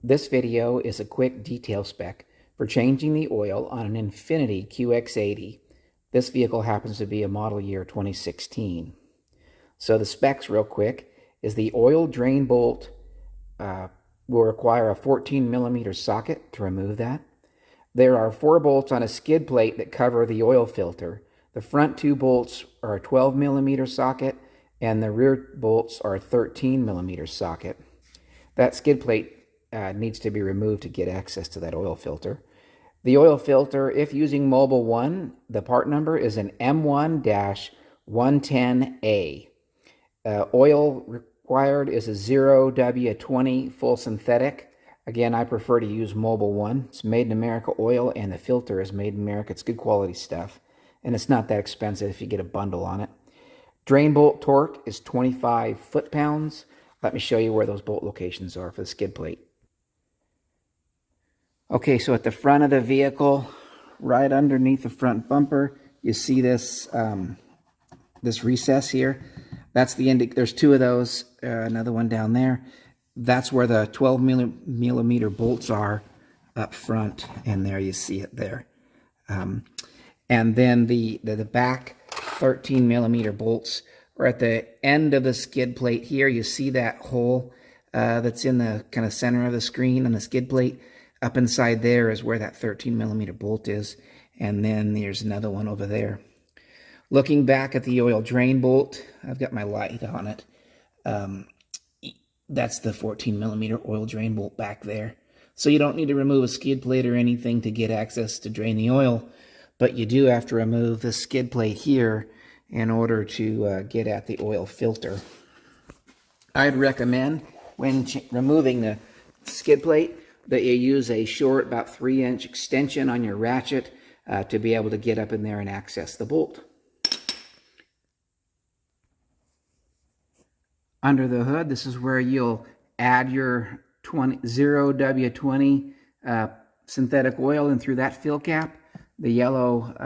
This video is a quick detail spec for changing the oil on an Infiniti QX80. This vehicle happens to be a model year 2016. So the specs real quick is the oil drain bolt will require a 14 millimeter socket to remove that. There are 4 bolts on a skid plate that cover the oil filter. The front 2 bolts are a 12 millimeter socket and the rear bolts are a 13 millimeter socket. That skid plate needs to be removed to get access to that oil filter. The oil filter, if using Mobile One, the part number is an M1-110A. Oil required is a 0W20 full synthetic. Again, I prefer to use Mobile One. It's made in America oil and the filter is made in America. It's good quality stuff and it's not that expensive if you get a bundle on it. Drain bolt torque is 25 foot-pounds. Let me show you where those bolt locations are for the skid plate. Okay, so at the front of the vehicle, right underneath the front bumper, you see this this recess here. That's the there's 2 of those, another one down there. That's where the 12 millimeter bolts are up front, and there you see it there. And then the back 13 millimeter bolts are at the end of the skid plate here. You see that hole that's in the kind of center of the screen on the skid plate. Up inside there is where that 13 millimeter bolt is. And then there's another one over there. Looking back at the oil drain bolt, I've got my light on it. That's the 14 millimeter oil drain bolt back there. So you don't need to remove a skid plate or anything to get access to drain the oil, but you do have to remove the skid plate here in order to get at the oil filter. I'd recommend when removing the skid plate that you use a short, about 3-inch extension on your ratchet to be able to get up in there and access the bolt. Under the hood, this is where you'll add your 0W20 synthetic oil in through that fill cap. The yellow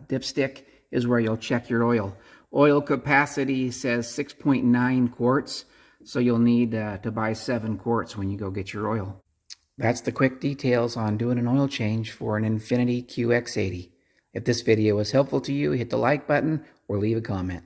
dipstick is where you'll check your oil. Oil capacity says 6.9 quarts, so you'll need to buy 7 quarts when you go get your oil. That's the quick details on doing an oil change for an Infiniti QX80. If this video was helpful to you, hit the like button or leave a comment.